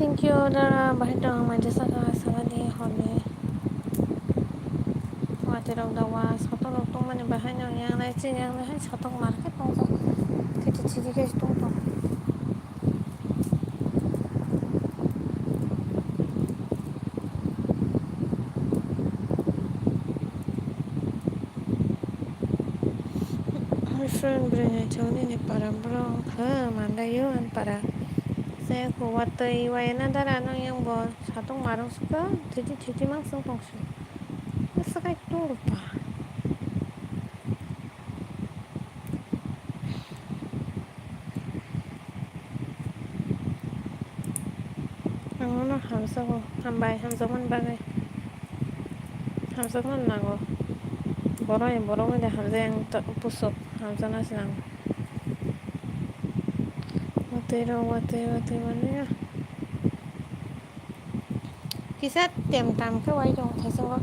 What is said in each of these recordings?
Thank you Dara bahit dong majasa ka sawadi hole wate dong dawa soto lotong mane bahan yang lai chi yang lai soto market tong so tete chiji ke tong tong my friend brenya chawni ne para bro ha manda yo an para saya ko wate iwaina dara no yang bo soto marong suka tete chiji mang sung tong so sakai tong pa ang no hamsa ko hambai hamsa man bagay hamsa man nago borong de hamsa yang pusuk hamsa na sinang wate mana ya kisah tiệm tạm cái quay trong thấy sao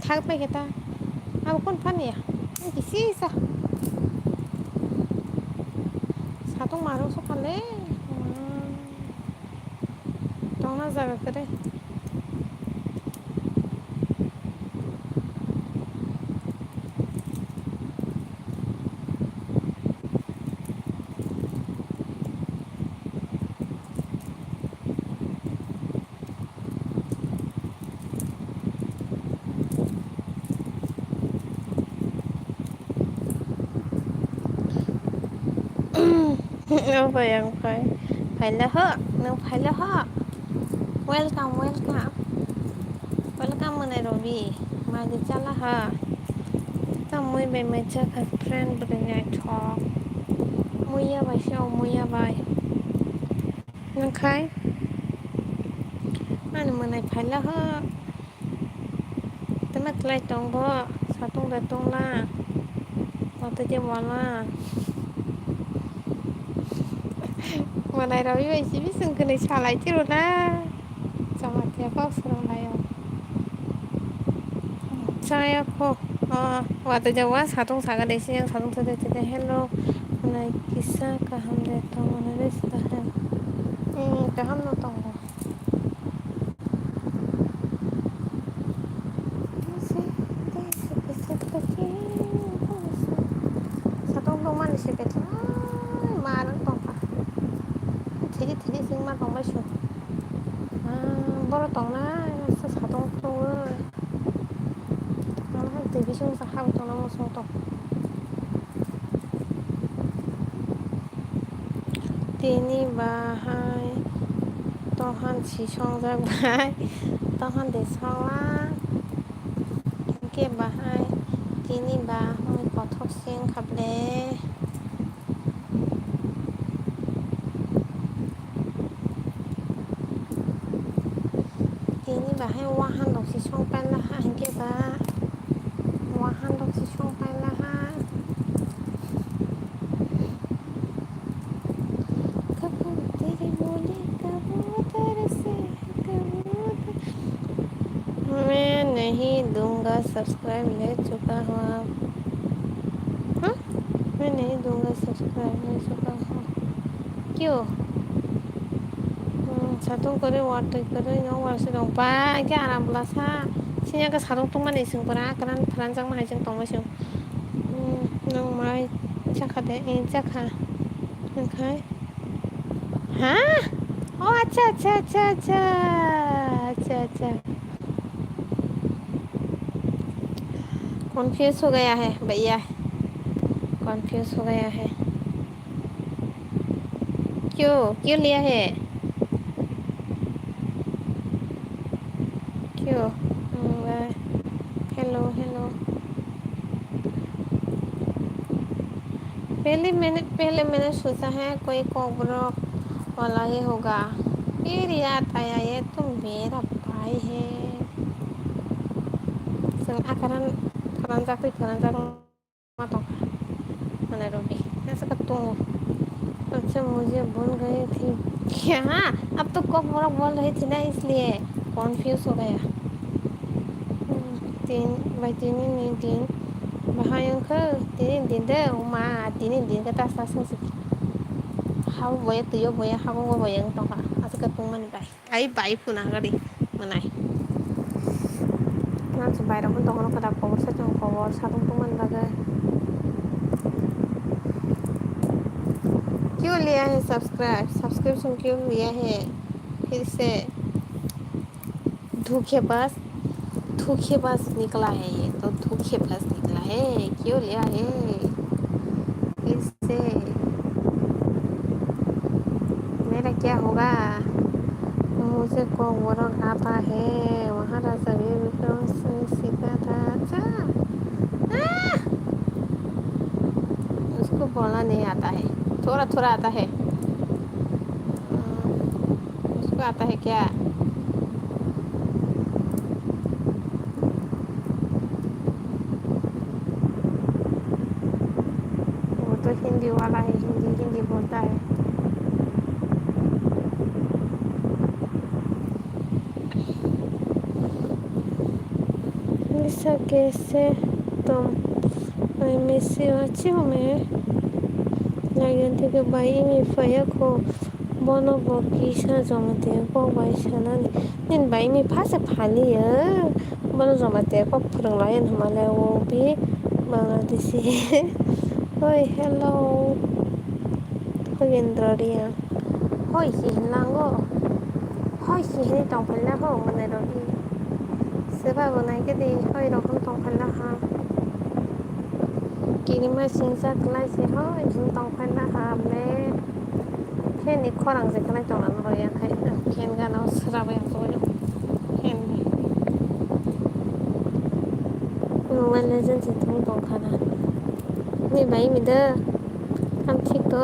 thác mấy cái ta con phân nhỉ cái gì sao sao tung mà đâu số phân đấy trong nó ra cái đấy đâu phải là hơ đâu phải là hơ welcome Nairobi mari chala ha tamui be mecha ka friend bringa talk muya bai show muya bai nang khai anh mà này phải là hơ temat lai tong bo satung da tong la waktu dia wala mà này rồi vậy chỉ biết sừng cái này xả lại chứ rồi na sao mà theo có sừng lại không saya kok waktu Jawa satu saga desi yang satu tete hello mana kisah kaham de tong mana des tahan kaham no tong satu tong mana sih bet marang tong pa jadi sing ma tong ba shu boro tong na satu tong TV sung sa ham tong na mo sung tong tini bahai tohan si song ra bahai tohan de song la ke bahai tini bah moi kothok sing khable tini bahai wahan dok si song pan la ha ke bah wahan dok si song pan la ha मैं नहीं दूंगा subscribe ले चुका हूँ आप हाँ मैं नहीं दूंगा सब्सक्राइब ले चुका हूँ क्यों सातों करे वाटर करे नौ वर्ष दong pa cái aram belasa sinya ke sarung tuman ni sing pera kanan perancang mah jeng tong masih nang mai cakap deh cakap nang kai hah oh अच्छा कॉन्फ्यूज हो गया है भैया कॉन्फ्यूज हो गया है क्यों लिया है क्यों हेलो पहले मैंने सोचा है कोई कोबरा वाला ही होगा फिर याद आया ये तो मेरा भाई है akaran jalan matong Nairobi ऐसा करता हूँ अच्छा मुझे भूल गई थी क्या अब तो कोबरा बोल रही थी ना इसलिए कॉन्फ्यूज हो गया तीन bahayang ke tinin din deh uma tinin din kata sasung sih 하고 뭐야 뜨요 뭐야 하고 뭐야 동가 아직 동만이 바이 아이 바이프나 가리 만ai nan si bayram pun tong kada cover sa chong cover sa tung man baga क्यों लिया है सब्सक्रिप्शन क्यों लिया है फिर से धोखेबाज निकला है ये तो धोखेबाज निकला है क्यों लिया है फिर से मेरा क्या होगा मुझे कोवरन आता है वहाँ सभी विक्रम से सीखा था अच्छा उसको बोलना नहीं आता है थोड़ा थोड़ा आता है उसको आता है क्या वो तो हिंदी वाला है हिंदी बोलता है ऐसा कैसे तुम आई मिस यू अच्छी हो मैं लाइन थे कि भाई में फाया को बोनो बोकीशा जमते को भाई शाना nin भाई में फासे फाली है बोनो जमते को फरंलायन हमारे वो भी बांग्लादेशी ओए हेलो होयेंद्रिया होय हिलांगो होय हिनी तंफला हो मने रही सेवा बनाई के दी होय रकम तंफला हां किनिमा सिंसा क्लासे होय हिन तंफला हां ले 캔이 커랑 제카랑 정하는 거야. 캔가 너 쓰라고 약속을 캔. 원래 전 지통 동카나. 니 많이 믿어. 감틱도.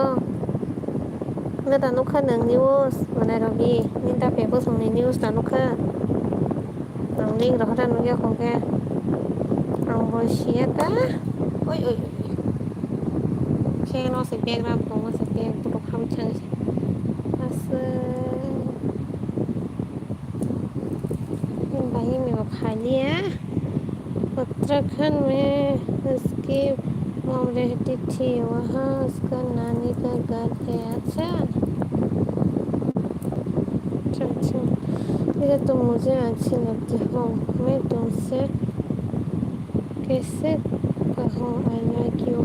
내가 녹화 능 뉴스 원래로기 닌다 배고 성내 뉴스 다 녹화. 링 러다 누게 공개. 안 보시야다. 오이. 캔 어서 백람 동어서 백 부록 함창. भाई में खा लिया उत्तराखंड में उसकी मॉम रहती थी वहाँ उसका नानी का घर है अच्छा लेकिन तुम मुझे अच्छी लगती हो मैं तुमसे कैसे कहो आई लाइक यू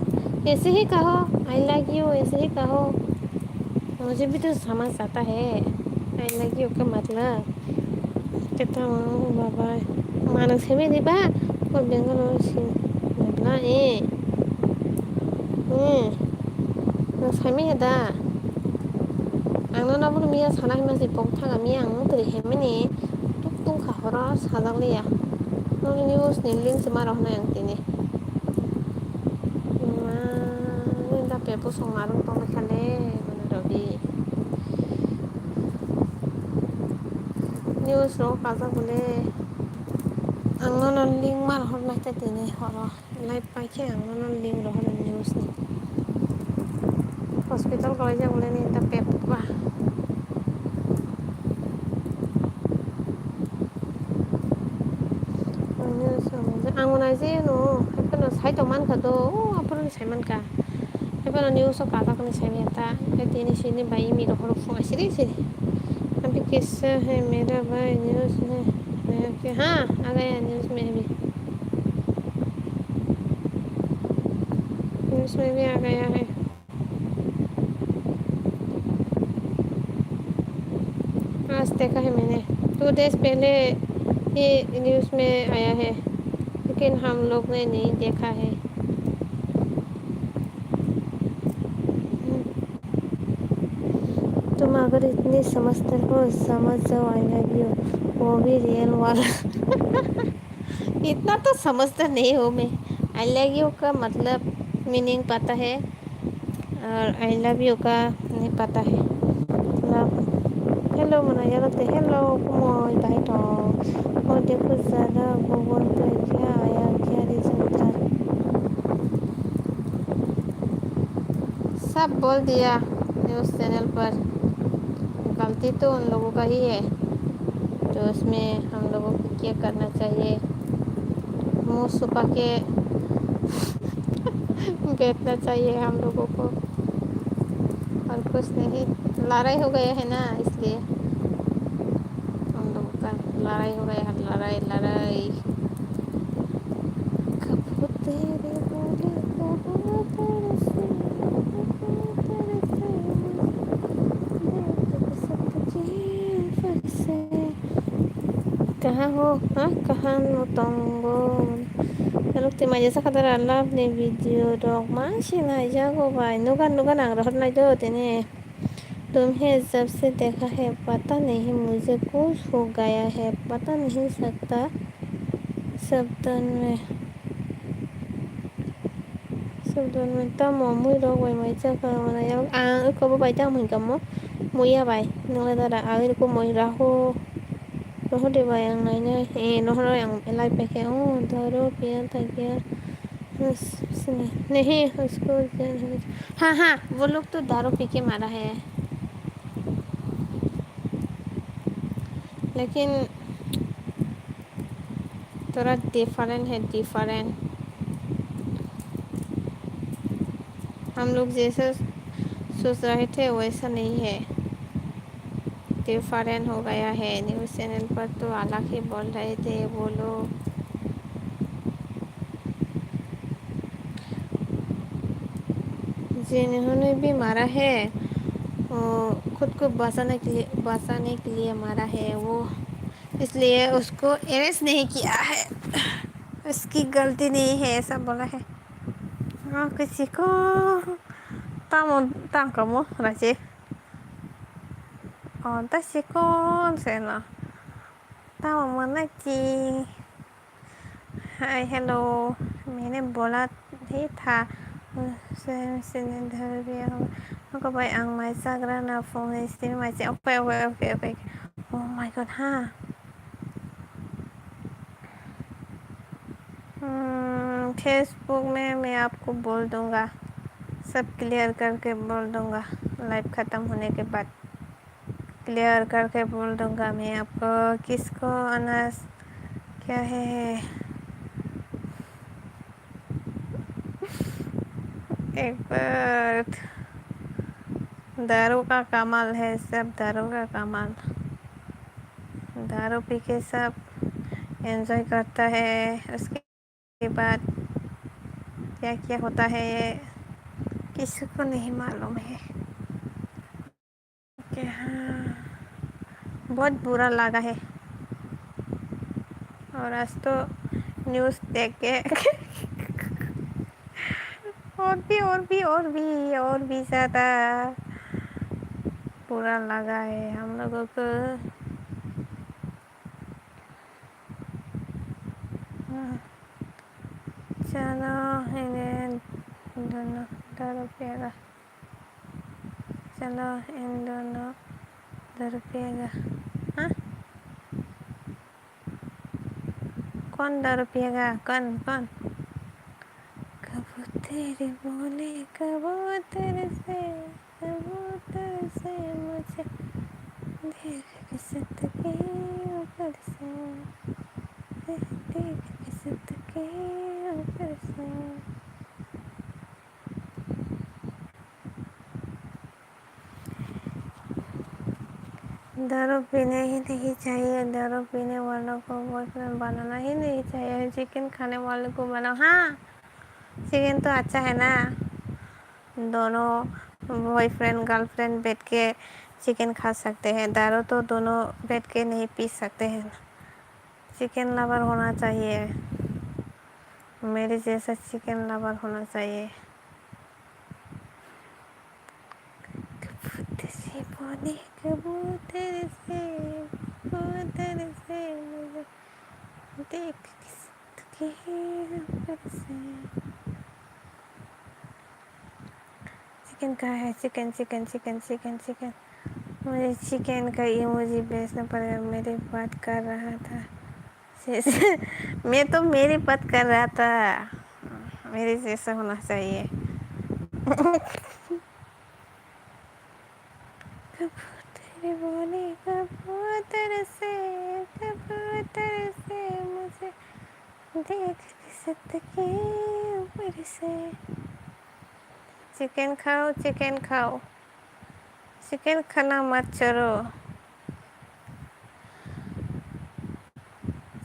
ऐसे ही कहो आई लाइक यू ऐसे ही कहो मुझे भी तो समझ आता है आई लाइक यू का मतलब kita mau baba mana semi di ba ko bengal sin na na semi da angno na bulu miya sana ma si pong tha mi ang tri he me ni tuk tung kha hora sadang le ya no news ni link se ma ro na yang tini ma ni da pe pu song ma ro to ma khale mana ro bi news ro kaza bole angno link mar hor na ta tini horo live pa che angno link ro hor news ni hospital college bole ni ta pepa news angona je no hepa sai to man ka do apro sai man ka hepa news ka ta ka ni sai ta ke tini sini bai mi ro hor fu asiri sini अभी किस्सा है मेरा भाई news में कि हाँ आ गया news में भी आ गया है आज देखा है मैंने 2 डेज पहले ये न्यूज़ में आया है लेकिन हम लोग ने नहीं देखा है तुम अगर इतनी समझते हो समझ जाओ आई लव यू वो भी रियल वाला इतना तो समझता नहीं हो मैं आई लव यू का मतलब मीनिंग पता है और आई लव यू का नहीं पता है लव हेलो मनाया लगता है हेलो कुमोय बाय तो और देखो ज़्यादा गूगल पे क्या आया क्या रीज़न था सब बोल दिया न्यूज़ चैनल पर गलती तो उन लोगों का ही है तो उसमें हम लोगों को क्या करना चाहिए मुंह छुपा के बैठना चाहिए हम लोगों को और कुछ नहीं, लड़ाई हो गया है ना, इसलिए हम लोग का लड़ाई हो गया है, लड़ाई लड़ाई। कब तेरे बोले कब तेरे से, कब तेरे से कहाँ हो, हाँ कहाँ no tunggu. Lalu tim aja sekadar love nih video dog masih aja को भाई नुका नुका नांग रहा ना जो तेने तुम्हें जब से देखा है पता नहीं मुझे कुछ हो गया है, पता नहीं सकता शब्दों में शब्दों में tao muy lo quay mấy chắc mà này à có bố bài tao mình cầm mó mũi à bài nó là ta à cái cô mũi ra hô nó đi bài ăn này nha nó nói ăn lại phải kéo thôi đó kia thay kia नहीं उसको हाँ हाँ वो लोग तो दारू P के मारा है, लेकिन थोड़ा डिफरेंट है, डिफरेंट। हम लोग जैसे सोच रहे थे वैसा नहीं है, डिफरेंट हो गया है। न्यूज़ चैनल पर तो अलग ही बोल रहे थे वो लोग। जिन्होंने भी मारा है वो खुद को बचाने के लिए मारा है वो, इसलिए उसको अरेस्ट नहीं किया है, उसकी गलती नहीं है ऐसा बोला है। हाँ किसी को tang kamu Raci oh tashi kon sena tao mana की हाय हेलो मैंने बोला ही था से धर दिया होगा भाई आंग माई सागरा ना फोन इस्तीम माई से okay okay okay okay oh my God हाँ फेसबुक में मैं आपको बोल दूंगा, सब क्लियर करके बोल दूंगा, लाइव ख़त्म होने के बाद क्लियर करके बोल दूंगा मैं आपको किसको अनस क्या है। एक बार दारू का कमाल है, सब दारू का कमाल, दारू पी के सब एंजॉय करता है, उसके बाद क्या क्या होता है ये किसी को नहीं मालूम है। कि हाँ बहुत बुरा लगा है, और आज तो न्यूज़ देख के और भी ज़्यादा बुरा लगा है हम लोगों को। चलो इन दोनों दारू पिएगा, चलो इन दोनों दारू पिएगा। हाँ कौन दारू पिएगा, कौन कौन कबूतर बोले कबूतर से मुझे देख के सदके ऊपर से देख के सदके ऊपर से। दारू पीने ही नहीं चाहिए, दारू पीने वालों को बॉयफ्रेंड बनाना ही नहीं चाहिए, चिकन खाने वालों को बनाओ। हाँ चिकन तो अच्छा है ना, दोनों बॉयफ्रेंड गर्लफ्रेंड बैठ के चिकन खा सकते हैं, दारू तो दोनों बैठ के नहीं पी सकते हैं। चिकन लवर होना चाहिए, मेरे जैसा चिकन लवर होना चाहिए। कबूतर से बोले कबूतर से मुझे देख के ऊपर से। चिकन कहाँ है, chicken chicken chicken chicken chicken, मुझे चिकन का इमोजी भेजना पड़ेगा। मेरी बात कर रहा था मैं तो मेरी बात कर रहा था, मेरे जैसा होना चाहिए। कबूतर बोले कबूतर से मुझे देख सकते के ऊपर से। चिकन खाओ चिकन खाओ, चिकन खाना मत छोड़ो।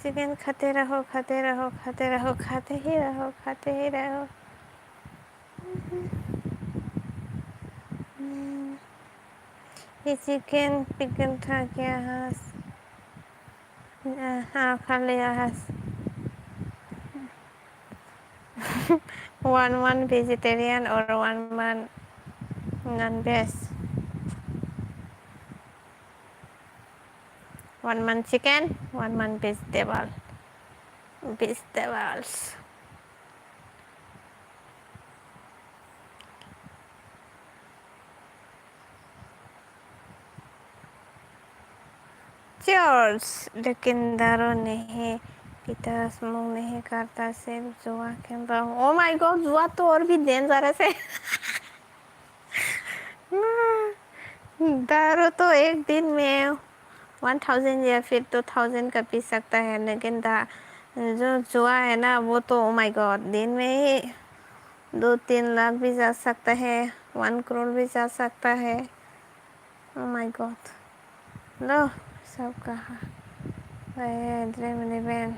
चिकन खाते रहो, खाते रहो, खाते रहो, खाते ही रहो, खाते ही रहो। ये चिकन पिकन था क्या? हाँ खा लिया है। one vegetarian or one non-veg? One month chicken, 1 month vegetables. Cheers! लेकिन दारू नहीं पीता, स्मोक नहीं करता, सिर्फ जुआ खेलता हूँ। ओ माय गॉड, जुआ तो और भी डेंजरस है। दारू तो एक दिन में 1000 या फिर 2000 का पी सकता है, लेकिन जो जुआ है ना वो तो ओ माय गॉड दिन में ही 2-3 लाख भी जा सकता है, 1 करोड़ भी जा सकता है। Oh my God. लो सब कहा ड्रीम इलेवन।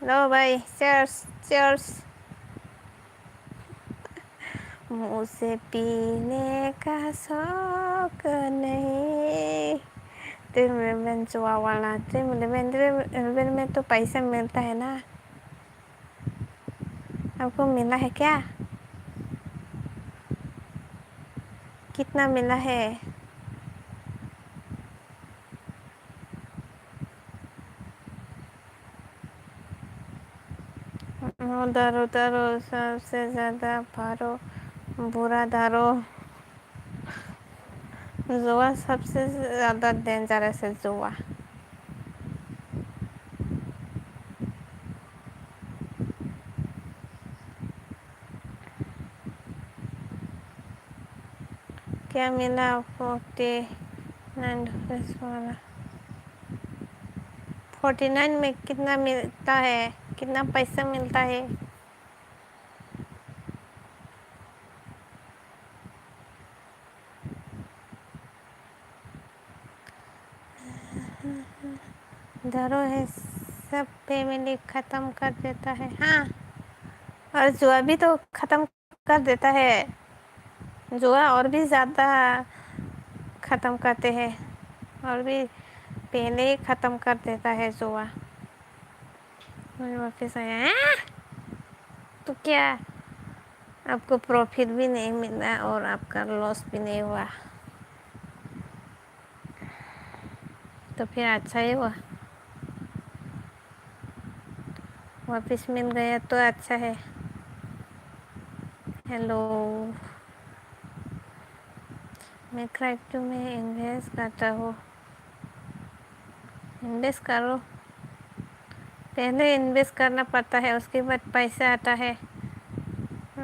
लो भाई, चीयर्स चीयर्स। मुझे पीने का शौक नहीं। ड्रीम इलेवन जुआ वाला। ड्रीम इलेवन में तो पैसा मिलता है ना, आपको मिला है क्या? कितना मिला है? दारू दारू सबसे ज़्यादा बुरा दारू जुआ सबसे ज़्यादा डेंजरस है। जुआ क्या मिला? 49 में कितना मिलता है? कितना पैसा मिलता है? दारू है सब फैमिली ख़त्म कर देता है। हाँ, और जुआ भी तो ख़त्म कर देता है। जुआ और भी ज़्यादा ख़त्म करते हैं, और भी पहले ही ख़त्म कर देता है जुआ। और वापस आया है तो क्या, आपको प्रॉफिट भी नहीं मिला और आपका लॉस भी नहीं हुआ, तो फिर अच्छा ही हुआ। वापस मिल गया तो अच्छा है। हेलो, मैं क्रिप्टो में इन्वेस्ट करता हूँ। इन्वेस्ट करो, पहले इन्वेस्ट करना पड़ता है, उसके बाद पैसा आता है।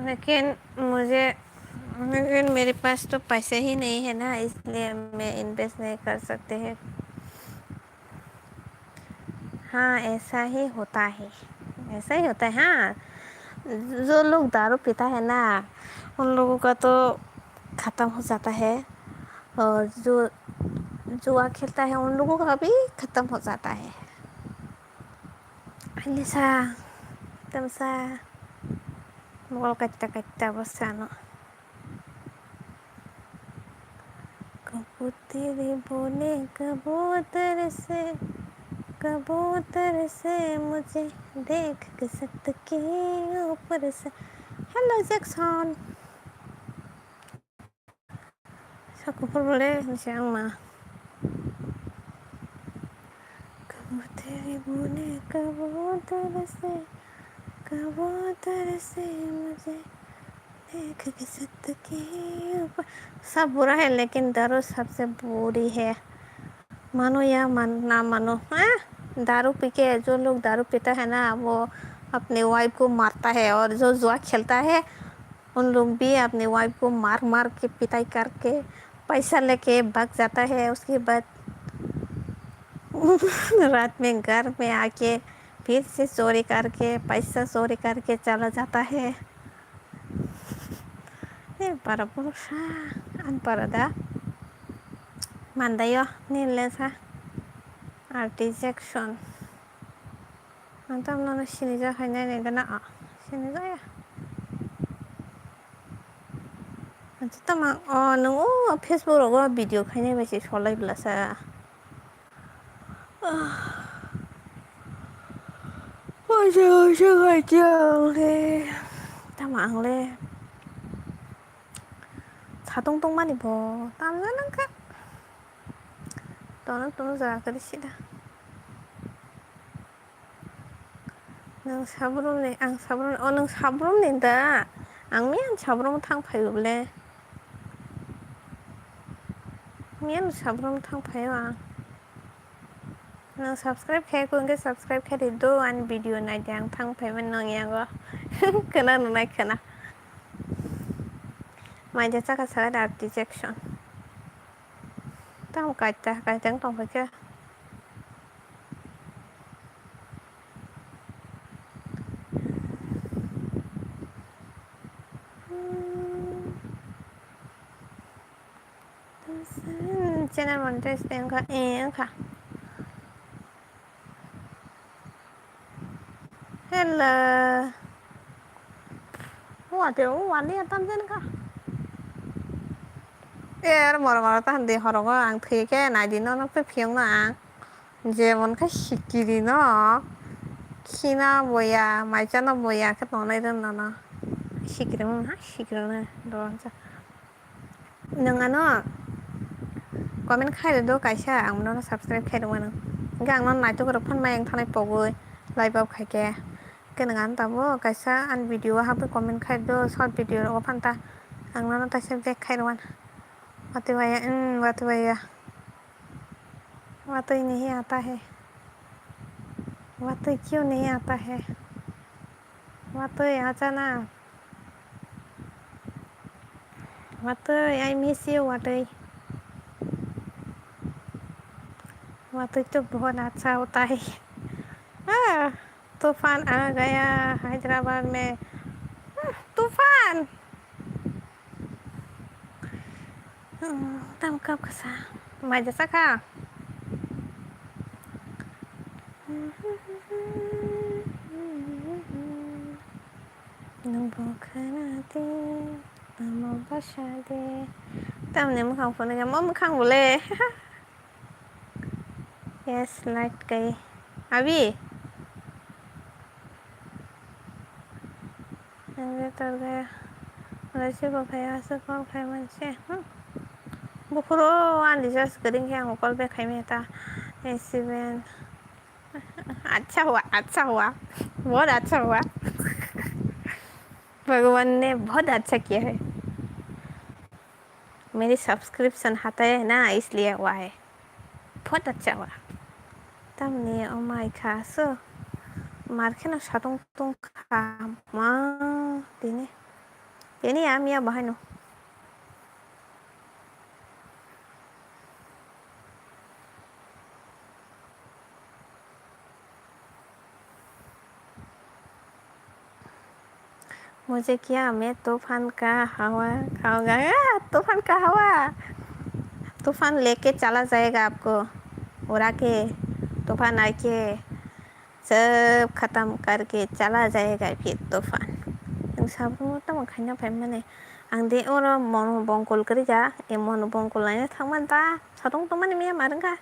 लेकिन मेरे पास तो पैसे ही नहीं है ना, इसलिए मैं इन्वेस्ट नहीं कर सकते हैं। हाँ ऐसा ही होता है, ऐसा ही होता है। हाँ, जो लोग दारू पीता है ना उन लोगों का तो ख़त्म हो जाता है, और जो जुआ खेलता है उन लोगों का भी ख़त्म हो जाता है। Alisa, tamsa, mau kacta basano. कबूतरी बोले कबूतर से मुझे देख के सत के ऊपर से। Hello Jackson, sakupur boleh siang mah. कबूतरी बोले कबूतर से मुझे देख के सत के ऊपर। सब बुरा है लेकिन दारू सबसे बुरी है, मानो या ना मानो। दारू पी के जो लोग दारू पीता है ना वो अपने वाइफ को मारता है, और जो जुआ खेलता है उन लोग भी अपने वाइफ को मार के पिटाई करके पैसा लेके भाग जाता है। उसके बाद रात में घर में आके फिर से चोरी करके पैसा चोरी करके चला जाता है। para pulsa para da mandayo nilesa artijection antam nana sinija khainai ne dana sinija ya tama nung Facebook rogo video khainai baisi solai blasa tama angle 자동똥만 입어 땀나는 가 너는 또 자그리시다 nang sabrum ne ang sabrum nang sabrum ne da ang mian sabrum thang phayu ble mian sabrum thang phayu nang subscribe khay ko nge subscribe khay do an video na jang thang phay man nang yang go kana nai kana mai ja ka sa da dejection tao cái trắng tông phải kia channel monetization ka ka hello what the one dia tam jen ka moro ta hande horogo ang theke na di no pe phiong na যেমন কা শিকিরি ন খিনা বয়া মাইজানা বয়া কে ননাই ren na শিকিরি do nang ano comment khai do kaisa ang no subscribe khai do nang gang non nai to ko phan mai ang thanai pogoi live up khai ke ke nang ta bo kaisa an video ha pe comment khai do short video ro phan ta ang no ta se back khai do wati baya वह तो नहीं आता है वह तो क्यों नहीं आता है वह तो यहाँ जाना वह तो आई मिस यू वह तो बहुत अच्छा होता है तूफान आ गया हैदराबाद में तूफान तम कब कसा मैं जैसा का nung bukanati namo basade tam ne mukhang phone ga mom khang bole yes light kai abi ane tar gaya raise ko khaya se kon khai man se bukuro an discuss करेंगे हम कॉल पे खाई में था एसीवेन अच्छा हुआ बहुत अच्छा हुआ भगवान ने बहुत अच्छा किया है मेरी सब्सक्रिप्शन आता है ना इसलिए हुआ है बहुत अच्छा हुआ तब ने ओ माय खासो मार्केट ना सातों तुम खा मां दिने ये आम या बहनो मुझे क्या मैं तूफान का हवा खाऊंगा तूफान का हवा तूफान लेके चला जाएगा आपको उड़ा के तूफान आके सब खत्म करके चला जाएगा फिर तूफान सब तो खाना फाइ माने आं दे और मन बंकल करी जा ए मन बंकल लायनो थांमान ता सादं तो माने मिया मारंगा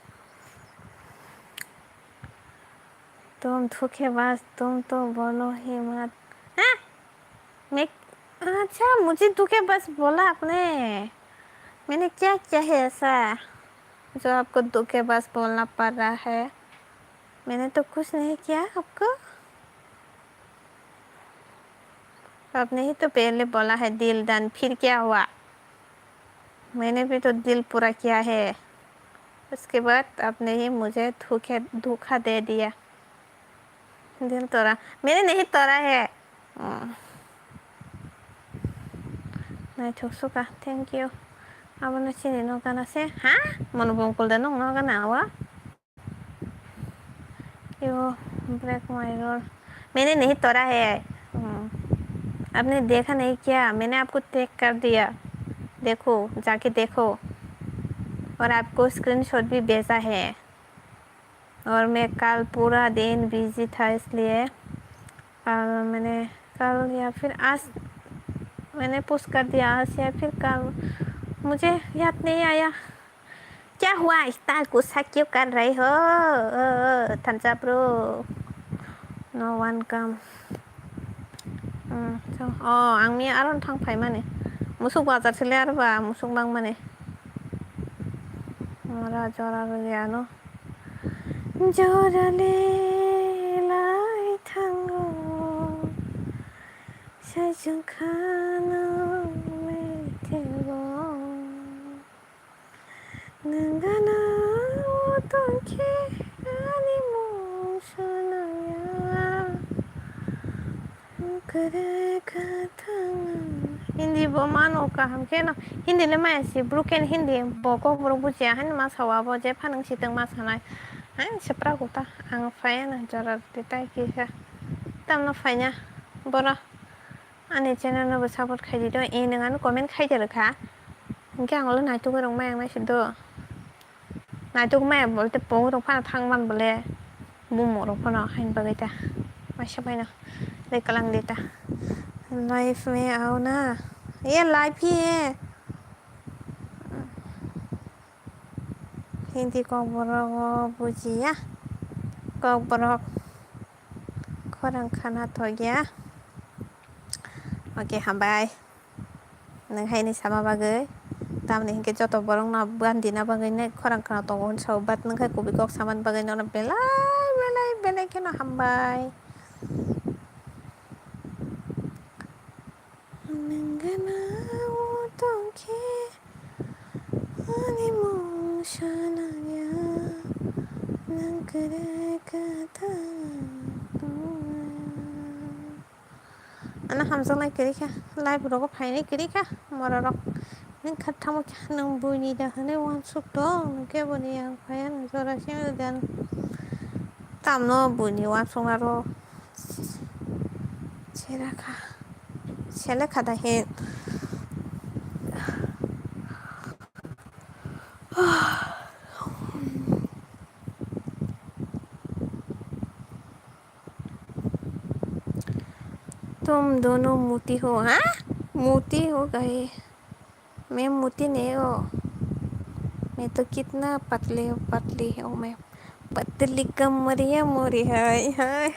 तुम धोखेबाज तुम तो बोलो ही मत मैं अच्छा मुझे धोखेबाज बोला आपने मैंने क्या किया है ऐसा जो आपको धोखेबाज बोलना पड़ रहा है मैंने तो कुछ नहीं किया आपको आपने ही तो पहले बोला है दिल दान फिर क्या हुआ मैंने भी तो दिल पूरा किया है उसके बाद आपने ही मुझे धोखा दे दिया दिल तोड़ा मैंने नहीं तोड़ा है नहीं ठोकसुका थैंक यू अब न चिनी नगाना से हाँ मन बंकुल दे नगाना हुआ यो ब्रेक माय रोड मैंने नहीं तोड़ा है आपने देखा नहीं क्या? मैंने आपको टैग कर दिया, देखो जाके देखो। और आपको स्क्रीनशॉट भी भेजा है। और मैं कल पूरा दिन बिजी था, इसलिए मैंने कल या फिर आज मैंने पोस्ट कर दिया, आज या फिर कल, मुझे याद नहीं आया। क्या हुआ? इतना गुस्सा क्यों कर रहे हो? थंजा ब्रो, नो वन कम। आंनि आरो थांफाय माने मोसौ बाजारसोलै आरोबा मोसौ बां माने मारा जरा गैया न जराले लाय थांगौ सायजों खानो मेथेगौ नोंगाना 어떻게 아니 무슨이야 그래 같은 हिंदी बो मानो कहम के न हिंदी ले मायासि ब्रुकेन हिंदी बको ब्रो बुजिया हन मा सावाबो जे फानंग सितंग मा सानाय हाय सेप्रा गुता आं फायना जरा देताय किसा तमनो फायना बरा आनि चैनल नो सपोर्ट खाइदि दो ए नङानो कमेन्ट खाइदो रखा इनके आंल नायतो गरं मायां नायसिदो नायतो माया बोलते पोंग फाना थांमान बोले बुमो रफाना हाइन बगैता माशा बायना लेकलांग देता लाइफ में आओ ना ये लाइफ ही है हिंदी को बरो बुजिया को बरो खरं खाना तो गया ओके हामबाय नोंहायनि सामा बागै तामने हिंके जत बरं ना बान्दी ना बागै ने खरं खाना तो गन साव बाट नोंहाय कबि कक सामान बागै न बेलाय बेलाय के न हामबाय नोंगना 어떻게 아니 무슨이야 난 그래 같아 Ana hamzang lai kiri kah lai bro ko phai ni kiri kah mara rok ning khatta mo kah nang buni da hane wan suk to ke buni yang phai an zora sia dan tam no buni wan sung aro chera kha chela khada he तुम दोनों मोती हो हाँ मोती हो गए मैं मोती नहीं हो मैं तो कितना पतली हूँ मैं पतली कमरिया मोरी हाय हाय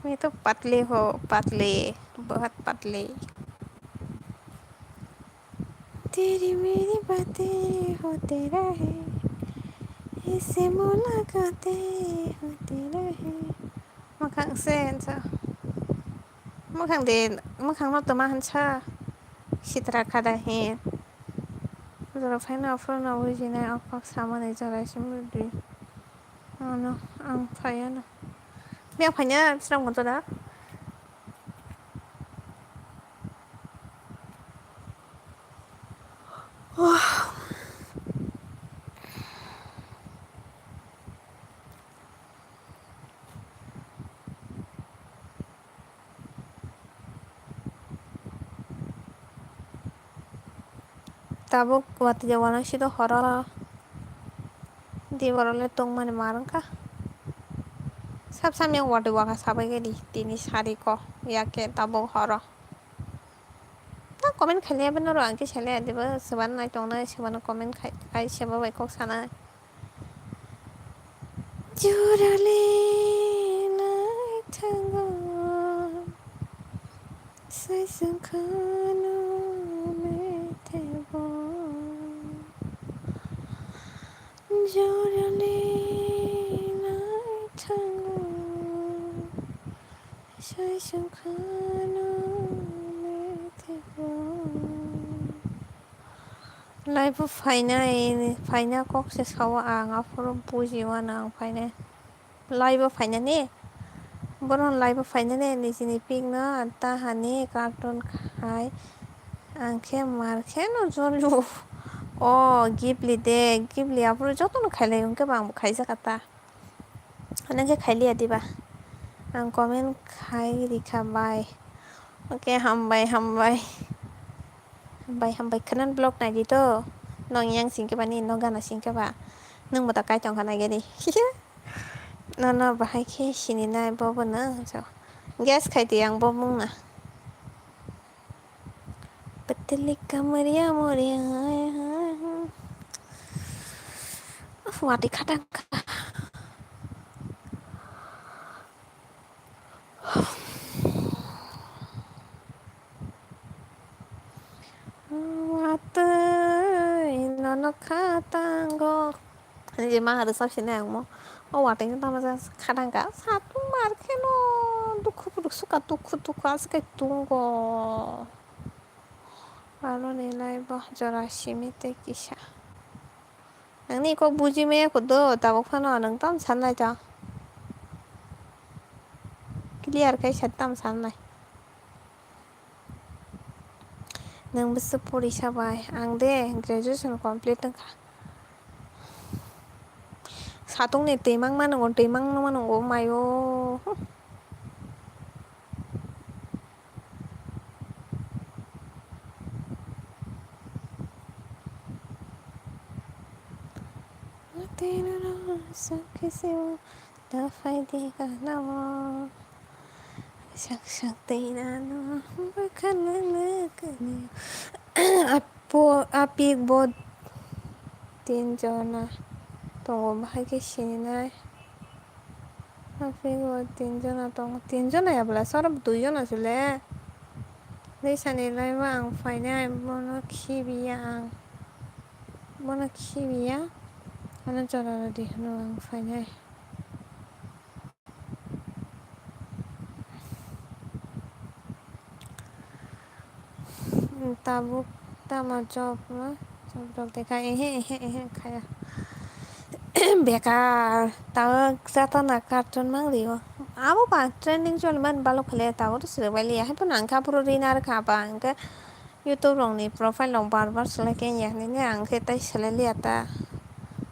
मैं तो पतली हो पतली बहुत पतली तेरी मेरी बातें होते रहे इससे मुलाकातें होती रहे मोखां से हनसा मोखां दे मोखां न मा हनसा सित्रा खादा हे जरा फाइना फ्रना बुजिनाय अखक सामानै जरासिम बुदि आनो आं फायानो बे फाइना स्रां गनजदा tabuk wati jawana sido horor di warole tong mane marangka sab sam yang wadi waka sabai ke di tini sari ko yake tabuk horor na komen khale benoro angke chale adiba seban nai tong na seban komen khai seba bai kok sana jurale nai thango sai sangkhano metebo jurale nai thango sai sangkhano metebo life फाइना कक से सावा आं offer बुजिवा नां फाइना live फाइना ने बरन live फाइना ने निजिनि पिक ना ताहानि कार्टून खाय आंखे मारखे न जलु ओ गिबली दे गिबली आफर जतो न खाइले उनके बांग खाइजा काता नंगे खाइले आदिबा आं कमेन्ट खाबाय oke hambay kanan blog na dito nong yang singke ba ni no gana singke ba nang mo ta kai tong kana gedi no bahai ke sini na bobo na so gas khai ti yang bobo na petli kamaria moria wati kadang wate no katango ini mah harus sini yang mau wating tama kadang ka satu marke no duku suka tuku aske tunggo Ano nilai bah jarashimi te kisha. Ang ni ko buji me ko do tabok fano nang tam sanai ta. Clear kai shatam sanai. Nang besu puri sabai. Ang de graduation complete ka. Satung ni timang man ngon timang no man ngo mayo. Tino no sakisiwa da fai di ka na mo. Sak tina no bakana kani. Api bod tinjona. Tunggu bahai ke sini nai. Api bod tinjona tunggu tinjona ya bela sorab tuyona sule. Desa nilai bang fine bono kibiang. Bono kibia. Ano cara di no bang fine. Tabuk tama job no. Job teka kaya. Bekar tahu satu nak kartun mang liyo. Abo pa trending jual man balok kale tahu tu sudah beli ya. Pun angka puru dinar kapa angka YouTube rong ni profile rong barbar selagi ya ni angka tay seleli ata.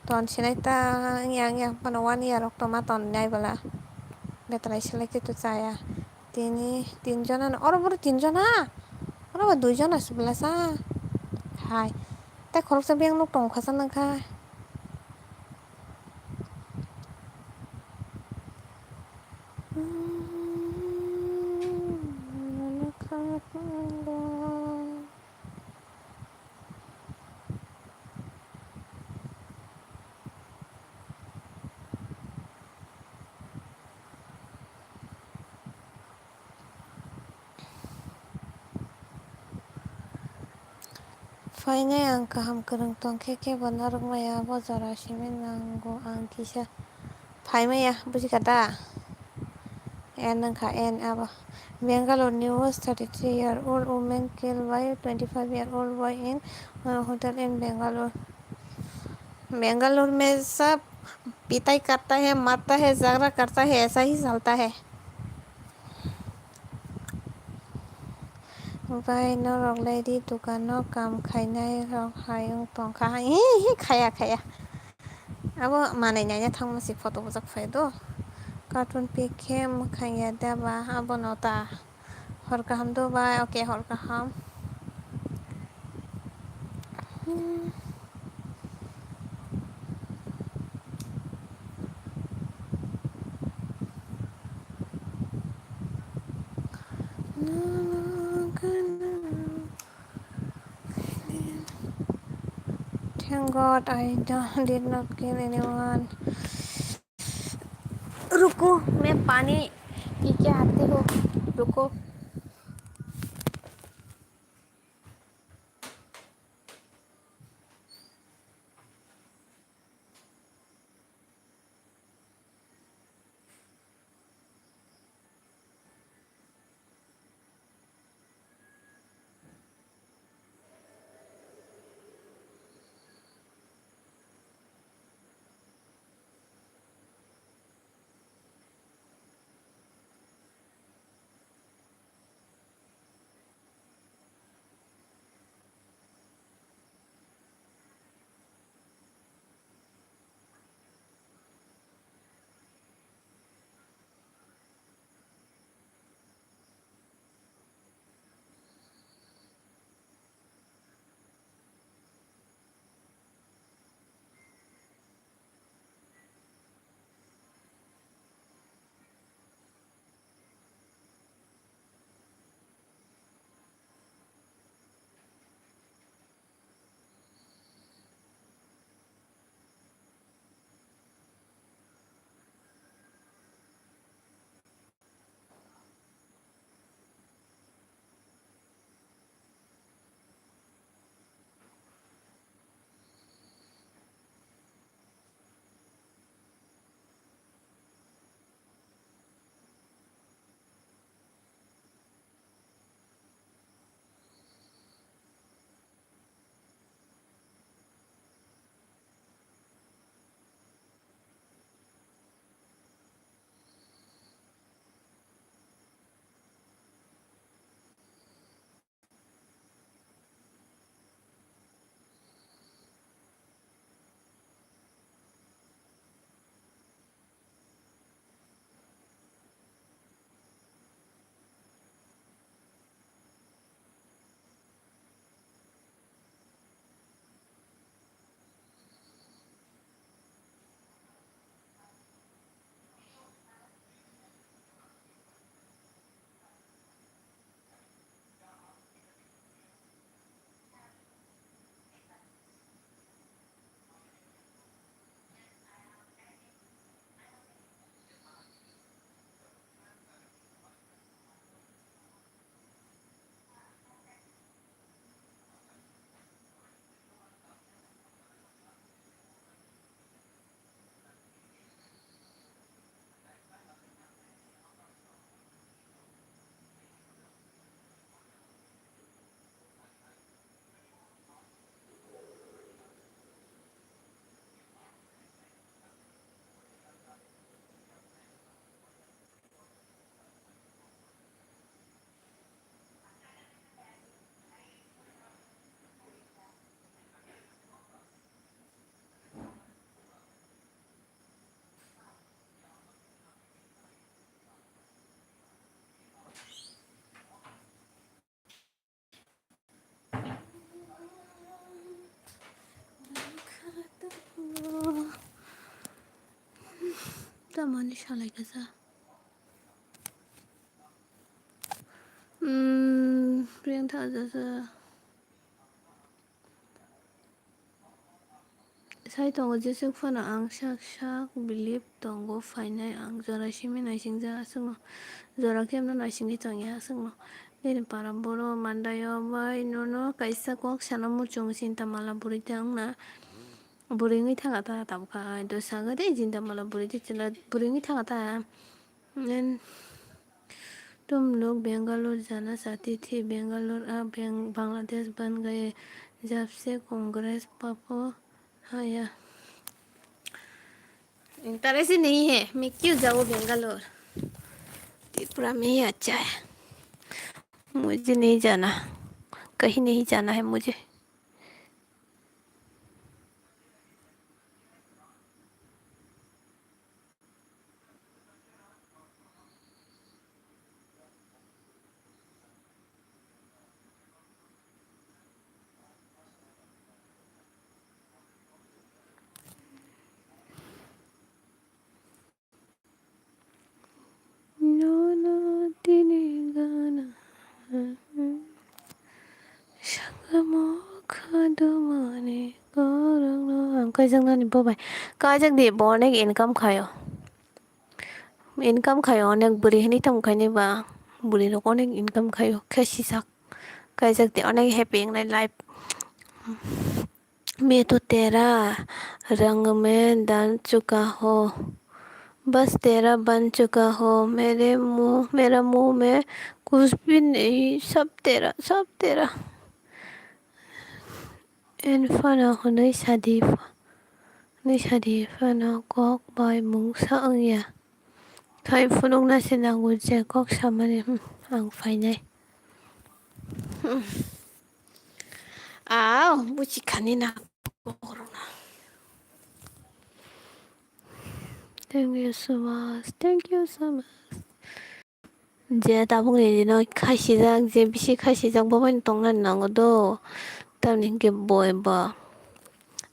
Ton sini ta yang panawan ya rok toma ton nyai bala. Betrai selagi tu saya. Tinjana orang baru tinjana. Orang baru 2 jana sebelah sa. Hai. Tak kalau sebiang nuk tong kasan nangka. Fine yang kaham kereng tong keke benar maya bozara shimen nanggo angkisha. Fine ya buji kata. En nangka en apa. Bangalore news 33-year-old woman killed by 25-year-old boy in hotel in Bangalore. Bangalore में सब पिटाई करता है मारता है झगड़ा करता है ऐसा ही चलता है Vai no rok lady dukan no kam khainai rok hayung tong kha hi khaya abo manai nya thang masi photo bojak phai do cartoon pikem khaya deba abo nota hor kaham do ba okay hor kaham Thank God I did not kill anyone. रुको मैं पानी P के आती हूँ रुको जामानि सालाय गोजा प्रियंका जाजा साइ दङ जेसे फोना आं sak sak बिलिभ दङ फाइनाय आं जरासिमि नायसिंजा सोंनो जराखि आमना नायसिंनि तंया सोंनो Ini para boro mandayo bai nono kaisa kok sana muchung sinta mala buri tangna buri ngi thanga ta tam ka do sanga de jinta mala buri ti chila buri ngi thanga ta nen तुम लोग बेंगलोर जाना चाहती थी बेंगलोर अब बांग्लादेश बन गए जब से कांग्रेस पापो आया interest ही नहीं है मैं क्यों जाऊँ बेंगलोर त्रिपुरा में ही अच्छा है मुझे नहीं जाना कहीं नहीं जाना है मुझे No, no, tiene gana. Shangamo kadumani korang no. Angkai jang nani bobai. Kajak di bonek income kayo. Income kayo onek buri hani tam kani ba. Buri no onek income kayo. Kashi sak. Kajak di onek happy in life. मैं तो तेरा रंग में डाल चुका हो बस तेरा बन चुका हो मेरा मुंह में कुछ भी नहीं सब तेरा en fana honai sadi fana kok bai mung sa ang ya kai funong na sinang je kok samani ang fai nai buchi kanina corona thank you so much je tabung ni no khasijang je bisi khasijang boban tongnan nangodo tamning ke boy ba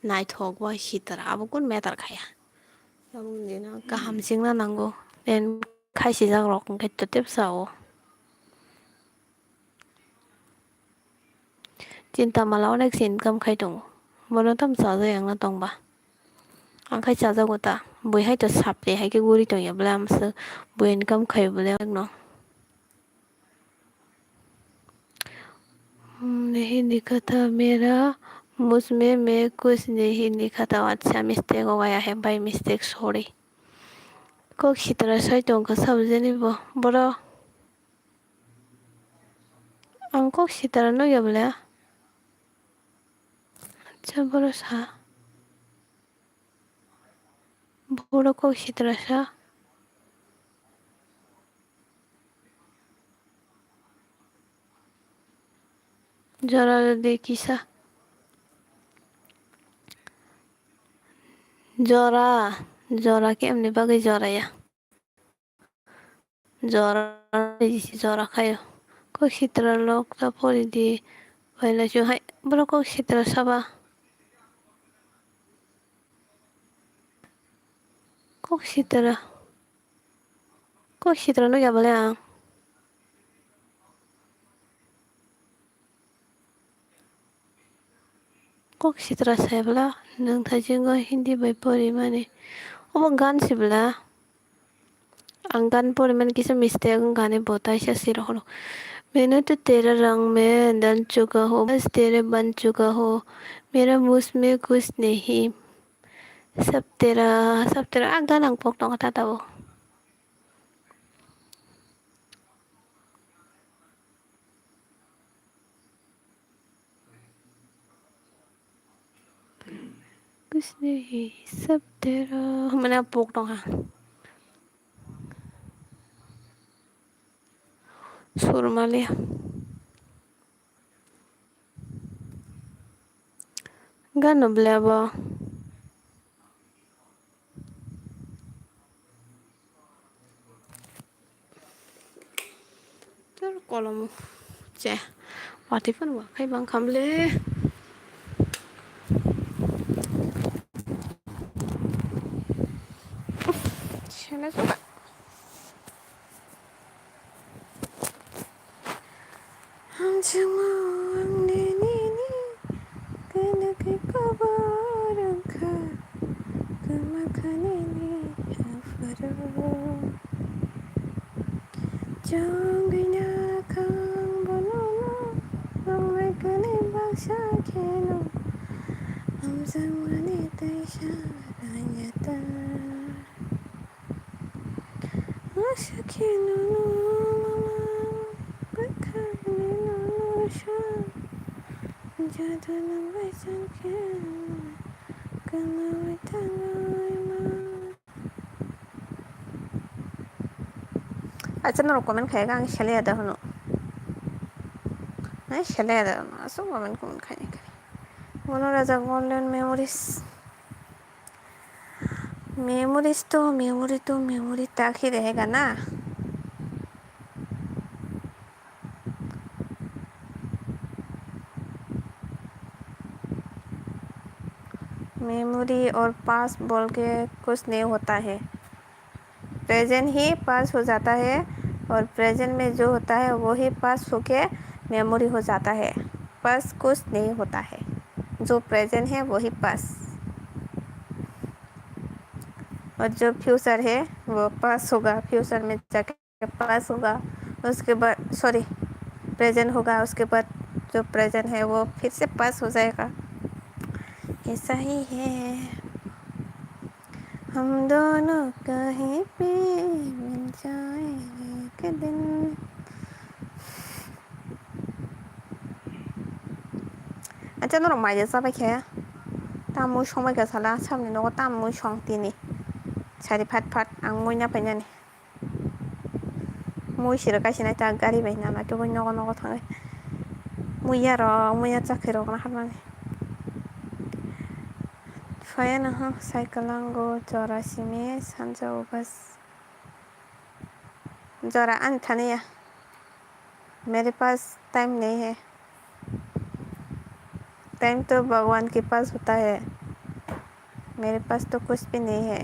nai thok ba hitara abukun metar khaya tabung ni no kaham singna nango den khasijang rok ke totep sao cinta malah onek sin kam khai dong mono tam sa yang na tong ba ang khai cha jago ta boi hai to sap de hai ke guri to ya blam se boi income khai bole no नहीं लिखा था मेरा मुझमें मैं कुछ नहीं लिखा था अच्छा मिस्टेक हो गया है बाई मिस्टेक सॉरी 꼭 시들어 설정 그 사부제니 뭐 뭐라 안꼭 시들어 녹여볼래? 저 뭐라 사 뭐라 꼭 시들어 사 जरा देखी सा जरा के हमने बागे जरा या जरा खायो 꼭 시들어 녹다 पोरी पहले जो है बड़ा 꼭 시들어 사봐 꼭 시들어 녹여볼래? 꼭 시들어 사볼라 능 타진 거 힌디 bai पोरी माने अब गान सिबला अंगन पर मैंने किसी मिस्टेक गाने बताया ऐसा सिर हो मैंने तो तेरा रंग में डल चुका हो बस तेरे बन चुका हो मेरा मुझ में कुछ नहीं सब तेरा अंगन अंग पोक तो कता वो कुछ नहीं सब तेरा मैंने पोक तो हाँ सुरमालिया गानो ब्लेबो तर कलम चे वाटिफोन वाखाय बां खामले meखाinnya suka. Cuma ini kena kabar ka kemakan ini afaro jangan kang bonono ramai kene bangsa keno am zamane taisha ranyata asa keno bakane no sha jada lambai sanke kena wetana أتمنى لكم من كذا عن شلية ده هنا ما شلية ده أسمع منكم من كذا وانا رجع golden memories तक ही रहेगा ना memory और pass बोल के कुछ नहीं होता है present ही pass हो जाता है और प्रेजेंट में जो होता है वो ही पास होके मेमोरी हो जाता है पास कुछ नहीं होता है जो प्रेजेंट है वही पास और जो फ्यूचर है वो पास होगा फ्यूचर में जाके पास होगा उसके बाद सॉरी प्रेजेंट होगा उसके बाद जो प्रेजेंट है वो फिर से पास हो जाएगा ऐसा ही है हम दोनों कहीं पे मिल जाएंगे एक दिन अच्छा नों माइजे जाबाय खाया तामु संबाय गसाला सामनि न'आव तामु सं दिनै सारि फाट फाट आं मैना फैनानै मैसोरगासिनो दा गारि बायनानै थ' न'आव न'आव थाङो मैया जाखेरावना हाबनानै Faya naha साइकिलांगो जरासी में सानजाओ बस जरा आन थाने मेरे पास टाइम नहीं है टाइम तो भगवान के पास होता है मेरे पास तो कुछ भी नहीं है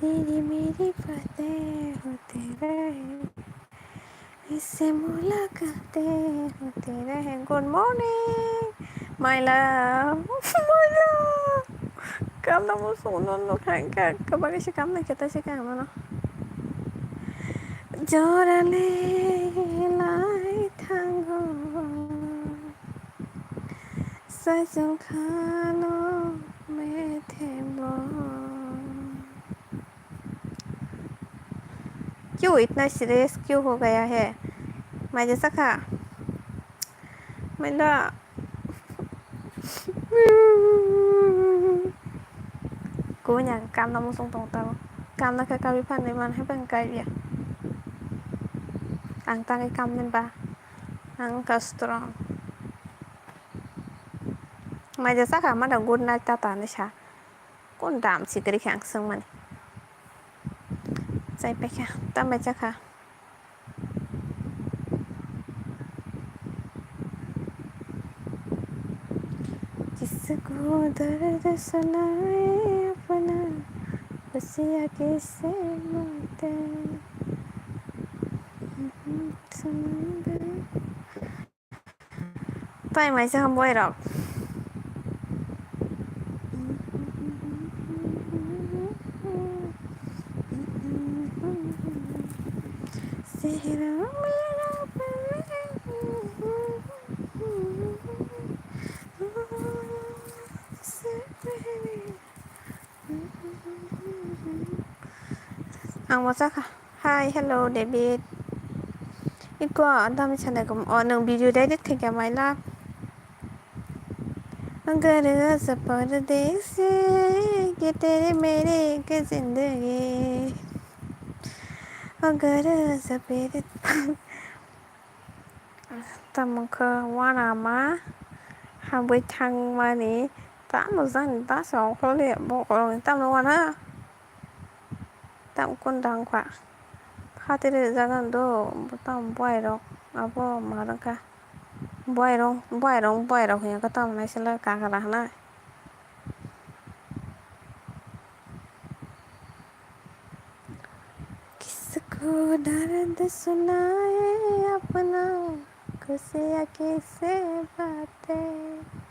तेरी मेरी बातें होते रहे इससे मुलाकातें होते रहे गुड मॉर्निंग माय लव काम namu sunon no kan kabagi si kam na kita si kam no jorale lai thango sajung khalo me themo क्यों इतना सीरियस क्यों हो गया है मैं जैसा खा मैंने cô nhà cam nó muốn sung tông tao cam nó cái cam bị phanh này mà hay bằng cái gì ăn ta cái cam nên ba ăn castron mà giờ sắc hả mà đã good night ta tàn đấy chả con đạm chỉ cái kháng xương mìnhใจไปค่ะตั้งไปจ้ะค่ะजिसको दर्द सुनाए अपना बसिया किसे माते tay mày sẽ không quay được Ang what's up? Hi, hello, David. Iko dami channel ko nang video edit kaya my love. अगर परदेस से कि तेरे मेरे के जिंदगी अगर सपेरे तमखो वानामा हाबै थांमानि ता मोजां ता सखले बकरं ता नवाना ता कोनदांखा फातेरे जागोन दो ता बायरक आबो मारंका Boy rong yang ketemu nai sila kakak na. किसको दर्द सुनाए अपना खुशियाँ कैसे बातें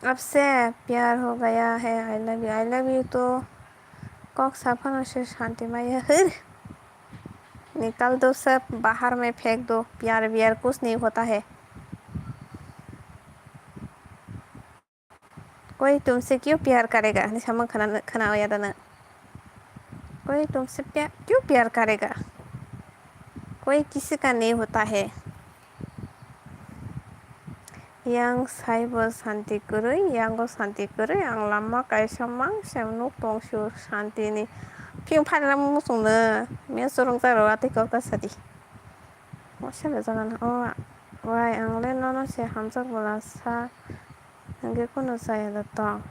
अब से प्यार हो गया है आई लव यू तो कॉक सपनों से शांति माया हर निकाल दो सब बाहर में फेंक दो प्यार व्यार कुछ नहीं होता है कोई तुमसे क्यों प्यार करेगा निशामा खाना खाना याद ना कोई तुमसे क्यों प्यार करेगा कोई किसी का नहीं होता है yang cyber santi kuri yang go santi kuri ang lama kai samang sem nuk tong sur santi ni phim phan lam mu sung na me sorong ta ro ati ko ta sati mo se le zanan o wai ang le no no se hamsak bola sa angge ko no sa ya da to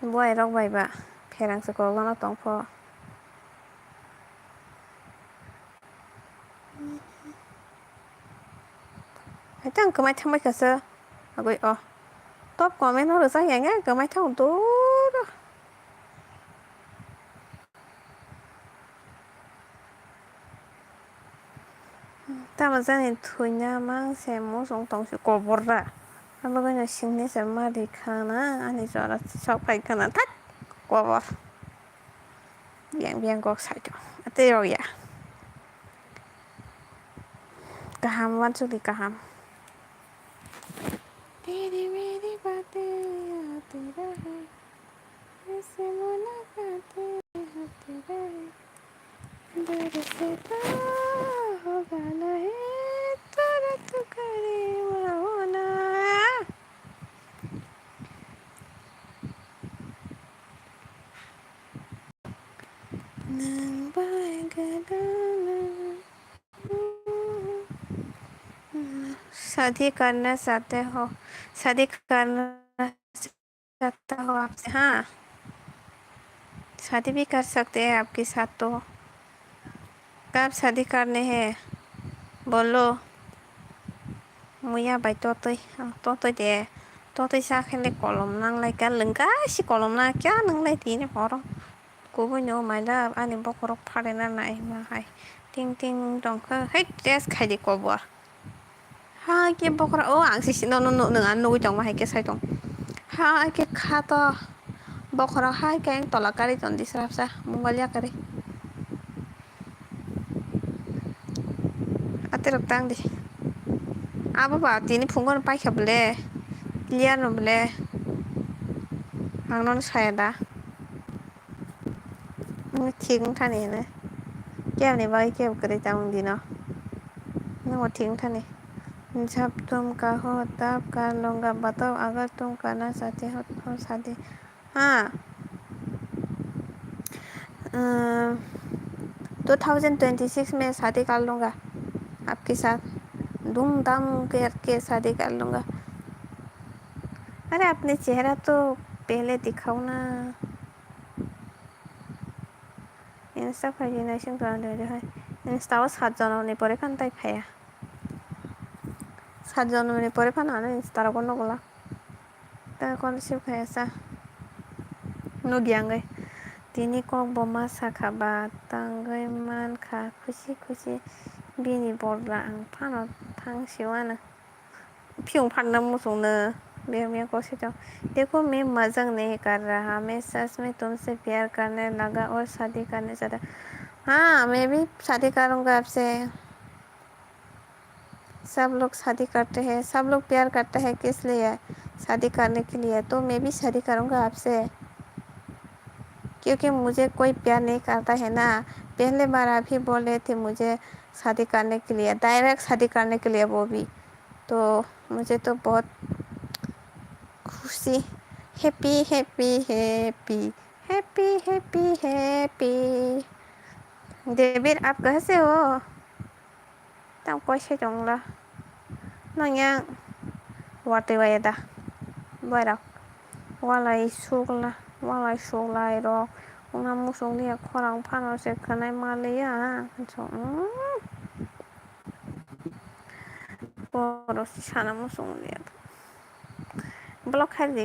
boy rok bai ba pherang se ko no tong pho chẳng có mấy thằng mấy cái sơ rồi top comment nó được sao vậy nhá có mấy thằng tú đó ta mà ra này thôi nha mang xem mỗi giống tổng sự cổ bột ra anh bây giờ xin đi xem mà đi khana anh ấy cho là sau phải khana thắt cổ bột biang có sai cho thế rồi ya kaham wan su di kaham तेरी मेरी बातें आती रहे ऐसे मुलाकातें होती रहे दूर से होगा नहीं तुरंत करीब होना शादी करना चाहते हो शादी करना चाहता हो आपसे हाँ शादी भी कर सकते हैं आपके साथ तो कब शादी करने हैं बोलो मुया बाय तो दे तो साखेले कलम नांलाय का लोंगासि कलम ना क्या नोंलाय दिने हर गुबुनयाव मायला आंनि बखराव फारायना नाय माहाय टिं टिं दंखो है ड्रेस खायदे कबा ha kia bokra ang si no nang no chong ma hai ke sai tong ha ke khata bokra hai ke ang tola kari ton disrap sa mungalia kare ate rok tang di aba ba tini phungon pai khable clear no ble ang non sai da thing thani ne kem ne bai kem kare tang di no no thing thani जब तुम कहो तब कर लूँगा बताओ अगर तुम करना चाहते हो तो शादी हाँ 2026 में शादी कर लूँगा आपके साथ धूमधाम करके शादी कर लूँगा अरे अपने चेहरा तो पहले दिखाओ ना इंस्टा फैजिनेशन इंस्टा 7 जनवरी पर फानताय फाया 7 जनवरी पर फाननानै इंस्टा को नगला ता कौन से फाया no giangay tini ko boma sakaba tangay man ka खुशी bini borla ang pano thang siwana fyung phanna musungna मैं कोशिश देखो मैं मजाक नहीं कर रहा मैं सच में तुमसे प्यार करने लगा और शादी करने चाहता हाँ मैं भी शादी करूँगा आपसे सब लोग शादी करते हैं सब लोग प्यार करते हैं किस लिए शादी करने के लिए तो मैं भी शादी करूँगा आपसे क्योंकि मुझे कोई प्यार नहीं करता है ना पहले बार आप ही बोले थे मुझे शादी करने के लिए डायरेक्ट शादी करने के लिए वो भी तो मुझे तो बहुत खुशी happy happy happy happy happy happy David आप कैसे हो तब कैसे जाऊँगा नया वाटे वायदा बड़ा वालाई सुगला रो उना मुसुंनि खरां फानो से खानाय Mallya 버릇이 사람 무서운데 블록해야지.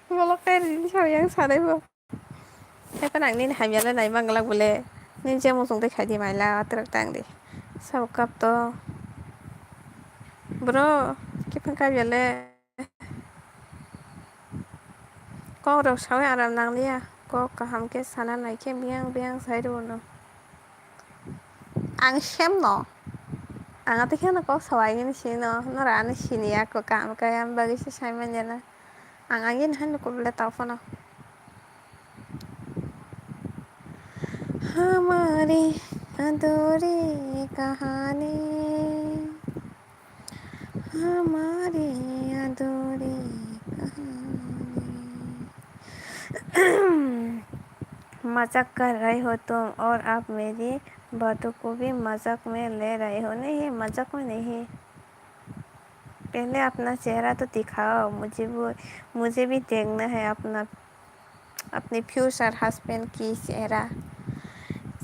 블록해야지. sao xài đấy không? Thế có nặng nên hàm nhận này bằng lạc bule nên chưa một dùng tay khai đi mày là trật tăng đi sao cấp to bro cái phần khai nhận có được sáu Arab năng đi à có cả ham cái sana này cái biang biang sai đồ nó ăn xem nó ăn ở đây nó có sợi cái gì nó ra nó xin ya có cảm cái em bagi si sai mà nhá ăn ăn cái nó cũng lấy tao phân हमारी अधूरी कहानी हमारी अधूरी कहानी मजाक कर रहे हो तुम और आप मेरी बातों को भी मजाक में ले रहे हो नहीं मजाक में नहीं पहले अपना चेहरा तो दिखाओ मुझे भी देखना है अपना अपने फ्यूचर हस्बैंड की चेहरा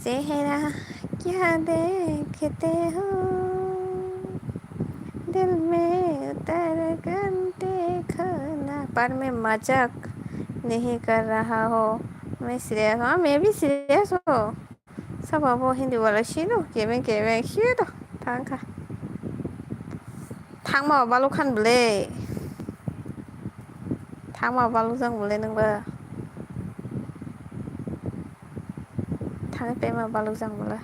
चेहरा क्या देखते हो दिल में उतर कर देखना पर मैं मजाक नहीं कर रहा हो मैं सीरियस हाँ मैं भी सीरियस हो सब अब हिंदी वाला शीनो केवें शीनो थांखा थांमा बालु खान बोले थांमा बालु जों बोले नोंबो थांग पे मा बालु जों बोले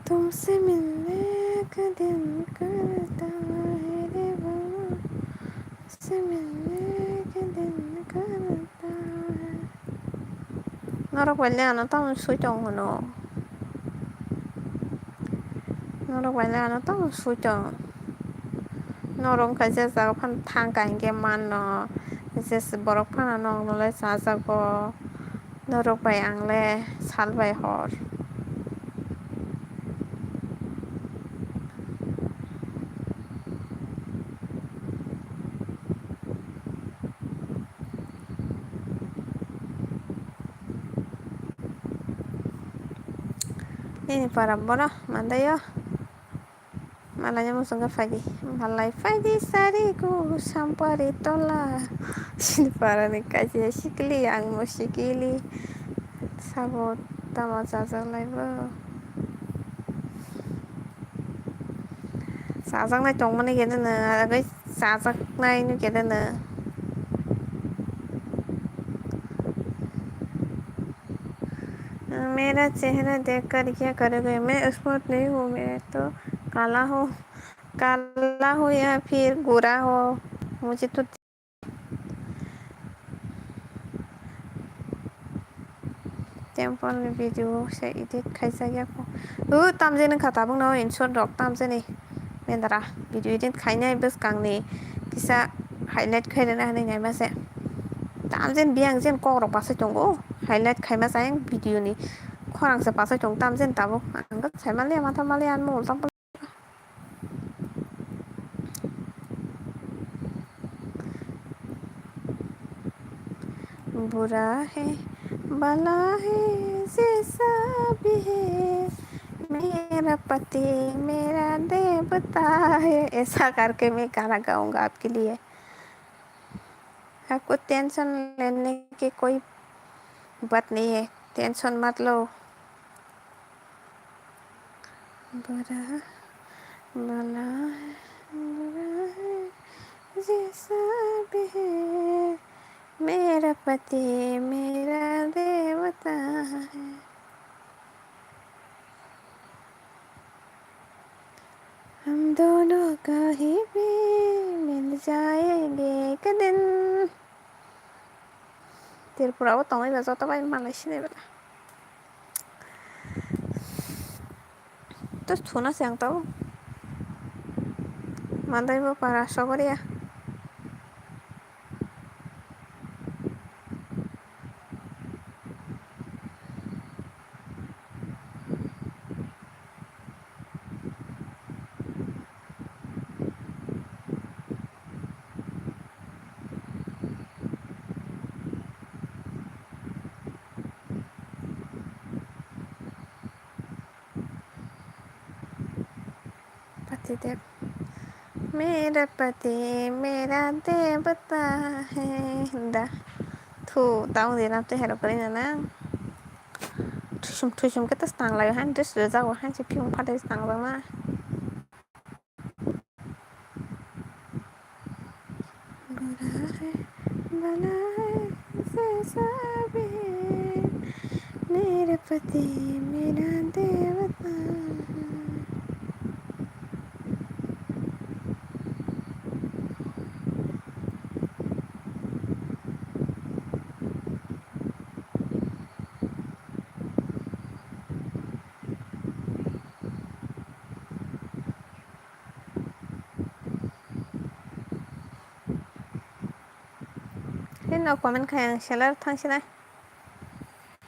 तुमसे मिलने का दिल करता है दीवाना तुमसे मिलने का दिल करता है नरक वाले आना तो सुई चोंग होनो नरक वाले आना तो सुई चोंग नरक खाजे जाग फान थांग गांगे मान न जेस बरक फाना नंग नले जाजागो नरक बाय आंले साल बाय हर ini para bono mandayo malahnya musuh fadi malai fadi sariku sampari tola sini para nih kasih sikli yang musikili sabot tamat sasang live sasang này trông mana gitu nè cái sasang này như gitu nè मेरा चेहरा देखकर क्या करोगे मैं smart नहीं हूँ मैं तो काला हो या फिर गोरा हो मुझे तो टेम्पल में वीडियो से एडिट खायसा या tamje nang kata bang no in short dog tamje ni mendara video edit खायनाय बस गांनि किसा हाइलाइट खायना होनाय नाय मासे tamjen biang jen korok pasai tongo highlight खायमा जायं भिडिअ नि खरांसो pasai tong tamjen tabo angka सायमाले माथा माले आन मल तंग बुरा है भला है जैसा भी है मेरा पति मेरा देवता है ऐसा करके मैं गाना गाऊंगा आपके लिए आपको टेंशन लेने की कोई बात नहीं है टेंशन मत लो बुरा भला है बुरा है जैसा भी है मेरा पति मेरा देवता है हम दोनों कहीं भी मिल जाएंगे एक दिन त्रिपुरा वो तंग बजा तो भाई मालूम नहीं तो सुना siang tahu mantai वो para sokoria देव मेरा पति मेरा देवता है दा थु दाउ देनाबो हेर'खरै नang थुसुम ketas tanglayo han dus jago han si piung pada tangla ma bala hai se sabi मेरे पति मेरा देवता Ini no comment kayak seller tang sih